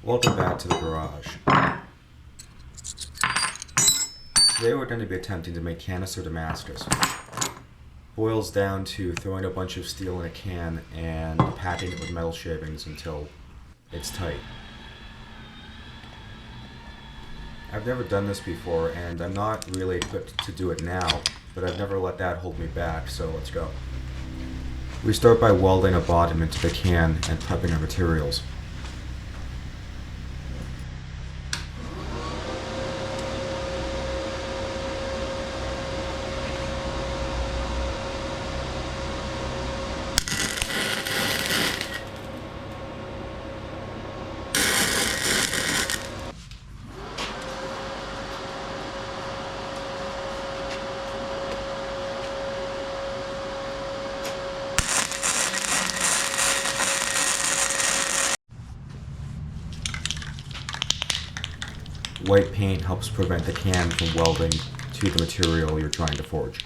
Welcome back to the garage. Today we're going to be attempting to make canister Damascus. Boils down to throwing a bunch of steel in a can and packing it with metal shavings until it's tight. I've never done this before and I'm not really equipped to do it now, but I've never let that hold me back, so let's go. We start by welding a bottom into the can and prepping our materials. White paint helps prevent the can from welding to the material you're trying to forge.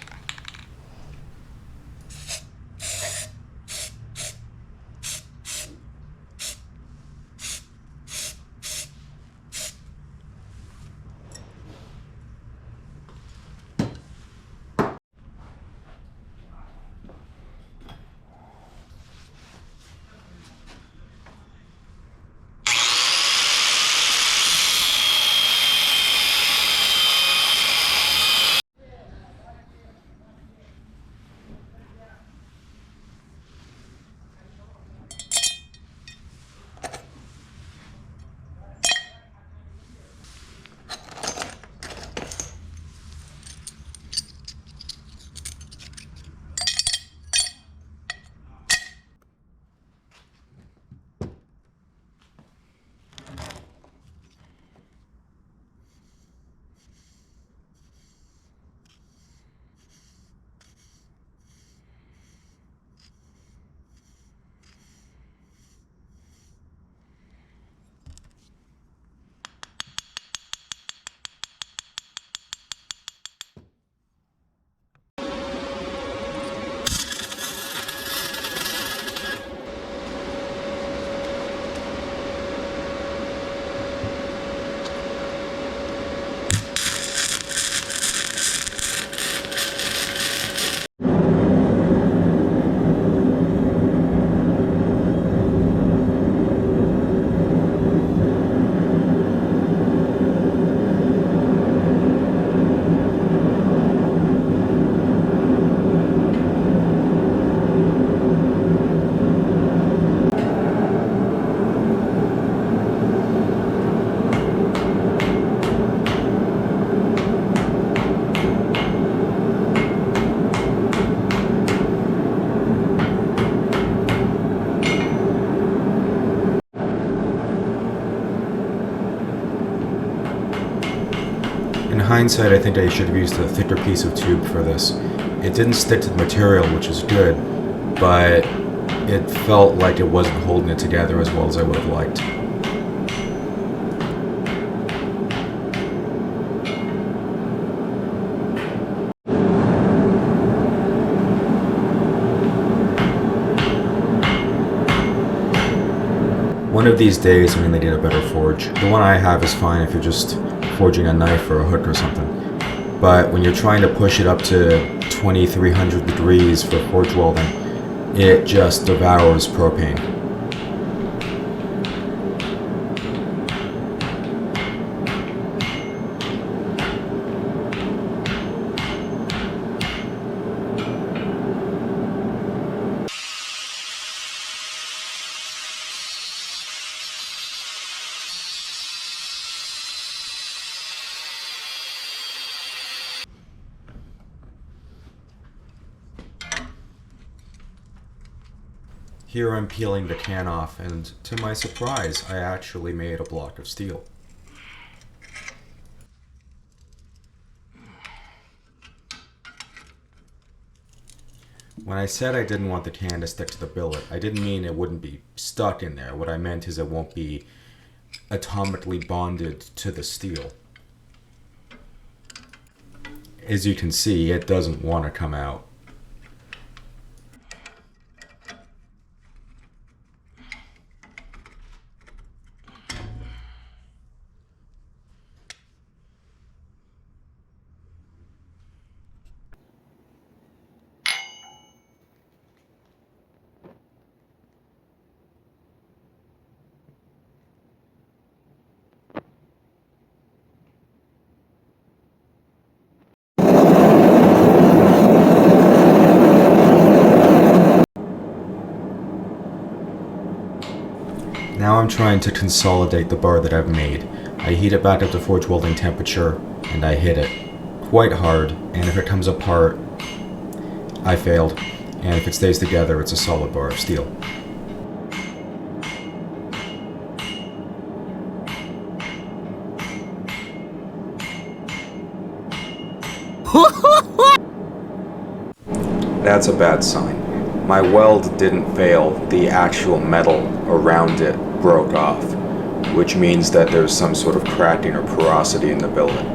In hindsight, I think I should have used a thicker piece of tube for this. It didn't stick to the material, which is good, but it felt like it wasn't holding it together as well as I would have liked. One of these days I'm going to get a better forge. The one I have is fine if you're just forging a knife or a hook or something. But when you're trying to push it up to 2300 degrees for forge welding, it just devours propane. Here I'm peeling the can off, and to my surprise, I actually made a block of steel. When I said I didn't want the can to stick to the billet, I didn't mean it wouldn't be stuck in there. What I meant is it won't be atomically bonded to the steel. As you can see, it doesn't want to come out. Now I'm trying to consolidate the bar that I've made. I heat it back up to forge welding temperature, and I hit it quite hard, and if it comes apart, I failed, and if it stays together, it's a solid bar of steel. That's a bad sign. My weld didn't fail, the actual metal around it broke off, which means that there's some sort of cracking or porosity in the billet.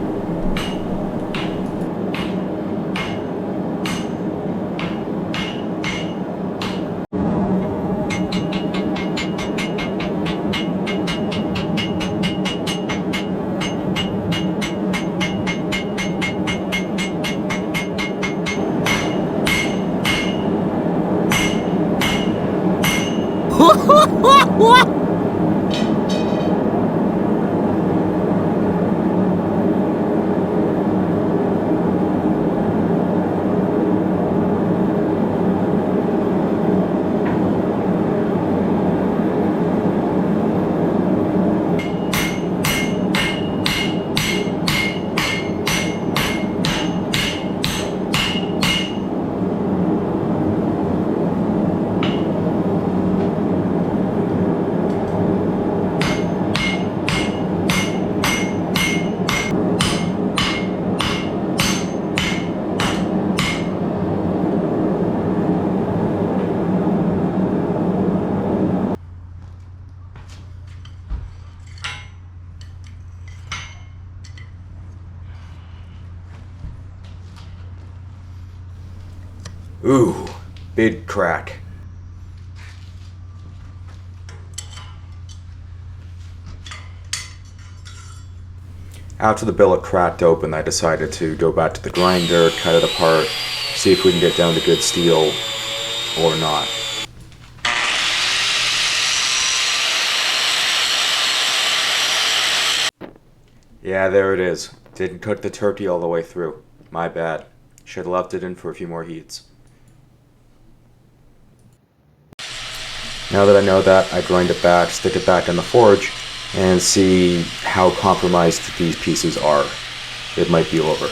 Ooh, big crack. After the billet cracked open, I decided to go back to the grinder, cut it apart, see if we can get down to good steel or not. Yeah, there it is. Didn't cook the turkey all the way through. My bad. Should have left it in for a few more heats. Now that I know that, I grind it back, stick it back in the forge, and see how compromised these pieces are. It might be over.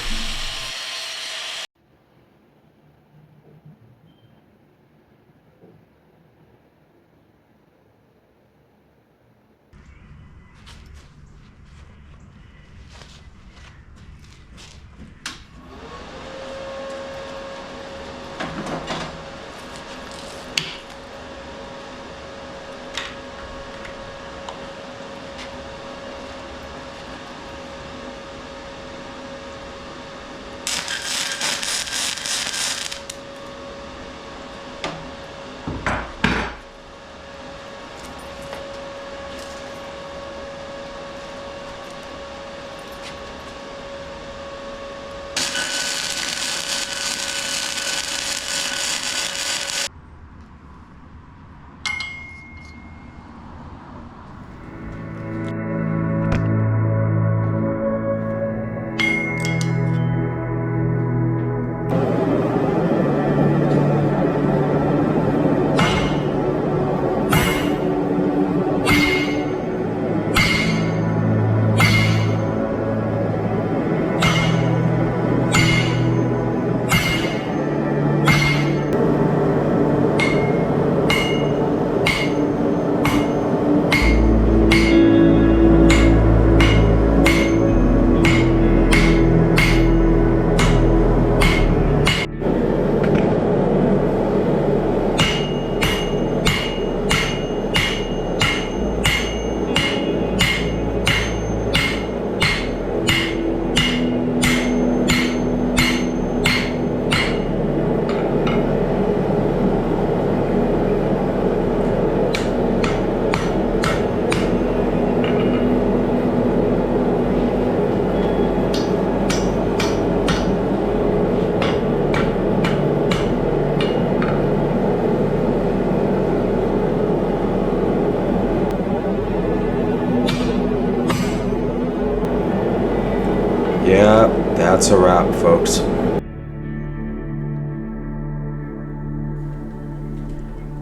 Yeah, that's a wrap, folks.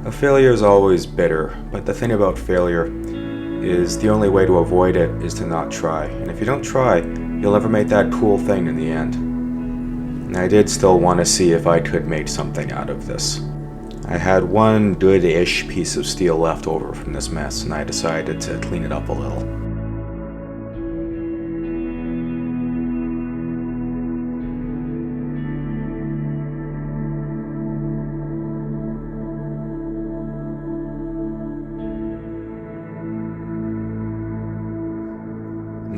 A Failure is always bitter, but the thing about failure is the only way to avoid it is to not try. And if you don't try, you'll never make that cool thing in the end. And I did still want to see if I could make something out of this. I had one good-ish piece of steel left over from this mess, and I decided to clean it up a little.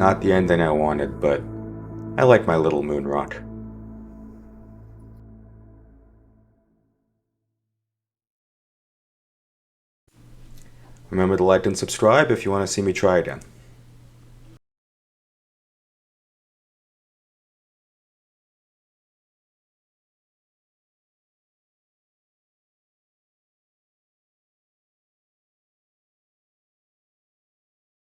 Not the ending I wanted, but I like my little moon rock. Remember to like and subscribe if you want to see me try again.